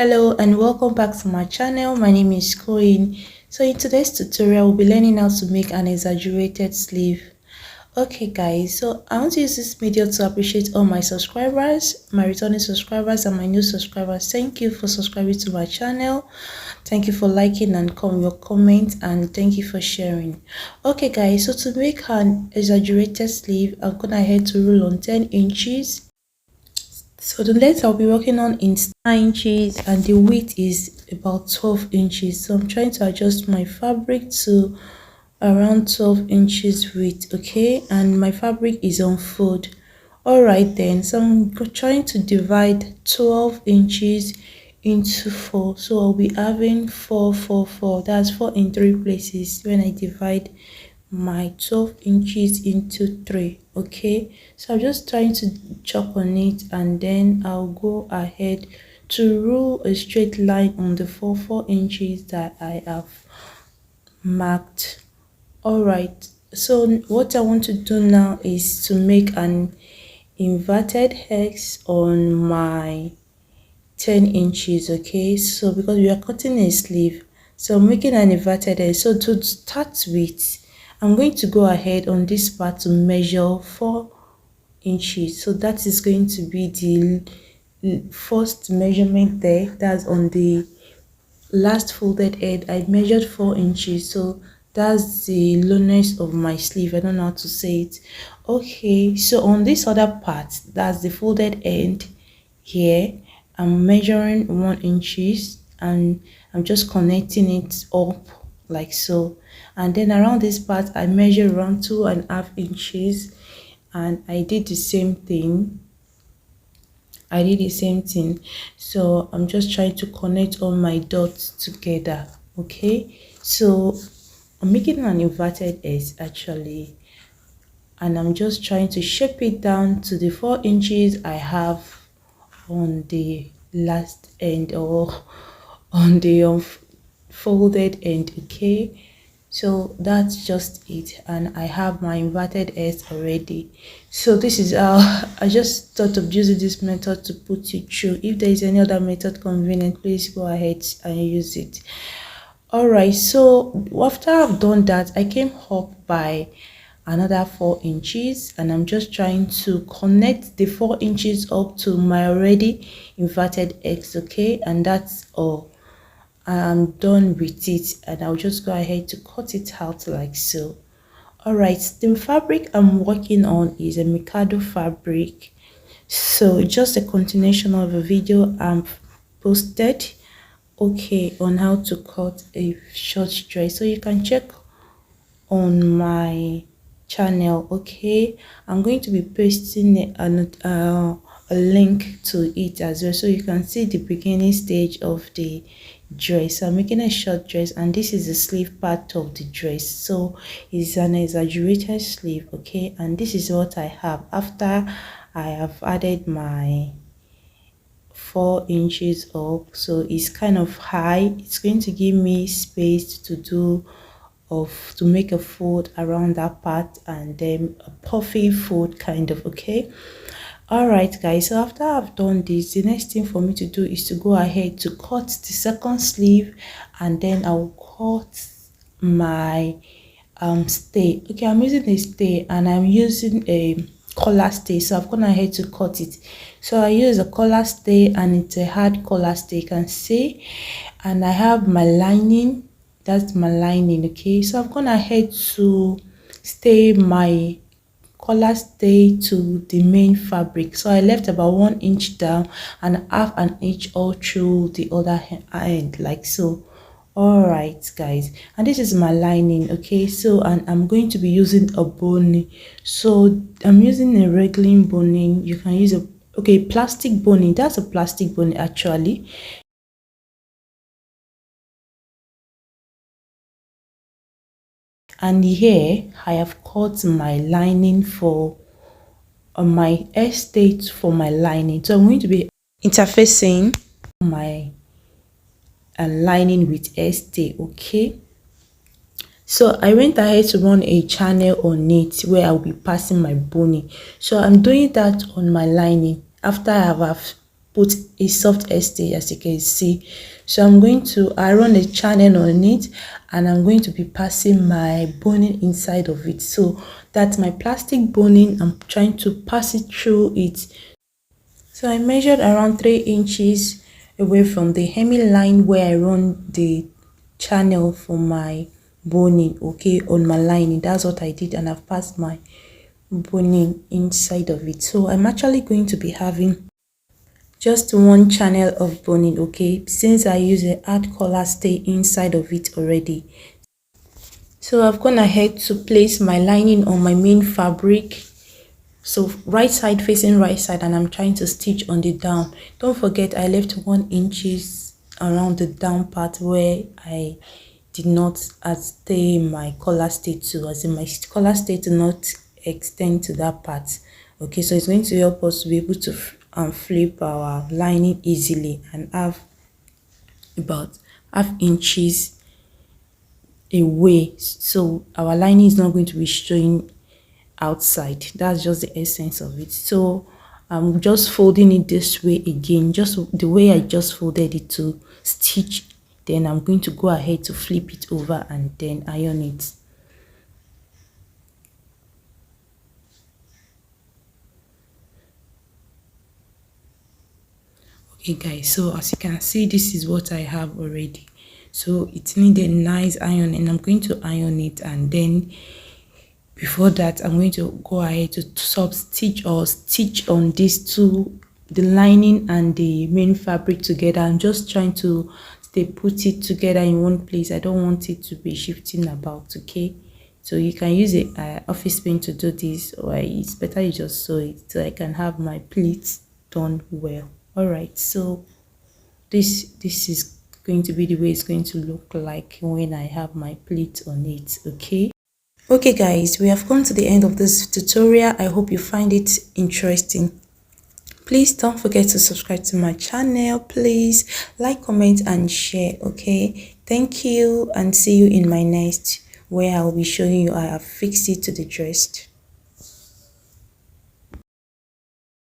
Hello and welcome back to my channel. My name is Queen. So in today's tutorial we'll be learning how to make an exaggerated sleeve. Okay guys, so I want to use this video to appreciate all my subscribers, my returning subscribers and my new subscribers. Thank you for subscribing to my channel. Thank you for liking and your comment, and thank you for sharing. Okay guys, so to make an exaggerated sleeve, I'm gonna head to rule on 10 inches. So the length I'll be working on is 9 inches and the width is about 12 inches. So I'm trying to adjust my fabric to around 12 inches width, okay? And my fabric is on fold. Alright then, so I'm trying to divide 12 inches into 4. So I'll be having 4, 4, 4. That's 4 in 3 places when I divide my 12 inches into 3. Okay, so I'm just trying to chop on it, and then I'll go ahead to rule a straight line on the 4 inches that I have marked. All right, so what I want to do now is to make an inverted X on my 10 inches. Okay, so because we are cutting a sleeve, so I'm making an inverted X. So to start with, I'm going to go ahead on this part to measure 4 inches. So that is going to be the first measurement there. That's on the last folded edge. I measured 4 inches. So that's the lowness of my sleeve. I don't know how to say it. Okay, so on this other part, that's the folded end here, I'm measuring 1 inches and I'm just connecting it up like so. And then around this part I measure around 2.5 inches, and I did the same thing. So I'm just trying to connect all my dots together. Okay, so I'm making an inverted S actually, and I'm just trying to shape it down to the 4 inches I have on the last end, or on the folded end. Okay, so that's just it, and I have my inverted S already. So this is how I just thought of using this method to put you through. If there is any other method convenient, please go ahead and use it. All right, so after I've done that, I came up by another 4 inches, and I'm just trying to connect the 4 inches up to my already inverted X. Okay, and that's all. I'm done with it, and I'll just go ahead to cut it out like so. All right, the fabric I'm working on is a Mikado fabric. So just a continuation of a video I've posted, okay, on how to cut a short dress. So you can check on my channel. Okay, I'm going to be pasting a link to it as well, so you can see the beginning stage of the dress. So I'm making a short dress, and this is the sleeve part of the dress. So it's an exaggerated sleeve. Okay, and this is what I have after I have added my 4 inches up. So it's kind of high. It's going to give me space to make a fold around that part, and then a puffy fold kind of. Okay, all right guys, so after I've done this, the next thing for me to do is to go ahead to cut the second sleeve, and then I'll cut my stay. Okay, I'm using a stay, and I'm using a collar stay, so I've gone ahead to cut it. So I use a collar stay, and it's a hard collar stay, you can see, and I have my lining. That's my lining. Okay, so I've gone ahead to stay my collar stay to the main fabric. So I left about 1 inch down and half an inch all through the other end like so. All right guys, and this is my lining. Okay, so and I'm going to be using a boning. So I'm using a regular boning. You can use a plastic boning. That's a plastic boning actually. And here I have cut my lining for my estate for my lining. So I'm going to be interfacing my lining with estate. Okay, so I went ahead to run a channel on it where I'll be passing my boning. So I'm doing that on my lining after I have put a soft stay, as you can see. So I'm going to iron a channel on it, and I'm going to be passing my boning inside of it. So that's my plastic boning. I'm trying to pass it through it. So I measured around 3 inches away from the hemline where I run the channel for my boning, okay, on my lining. That's what I did, and I've passed my boning inside of it. So I'm actually going to be having just one channel of boning, okay, since I use a hard collar stay inside of it already. So I've gone ahead to place my lining on my main fabric, so right side facing right side, and I'm trying to stitch on the down. Don't forget I left 1 inches around the down part where I did not stay my collar stay to, as in my collar stay to not extend to that part. Okay, so it's going to help us to be able to flip our lining easily and have about half inches away, so our lining is not going to be showing outside. That's just the essence of it. So I'm just folding it this way again, just the way I just folded it to stitch. Then I'm going to go ahead to flip it over and then iron it. Okay guys, so as you can see, this is what I have already. So it needs a nice iron, and I'm going to iron it, and then before that I'm going to go ahead to sub stitch or stitch on these two, the lining and the main fabric together. I'm just trying to put it together in one place. I don't want it to be shifting about, okay? So you can use a office pin to do this, or it's better you just sew it so I can have my pleats done well. All right, so this is going to be the way it's going to look like when I have my pleat on it, okay? Okay guys, we have come to the end of this tutorial. I hope you find it interesting. Please don't forget to subscribe to my channel. Please like, comment and share, okay? Thank you, and see you in my next, where I will be showing you how I have fixed it to the dress.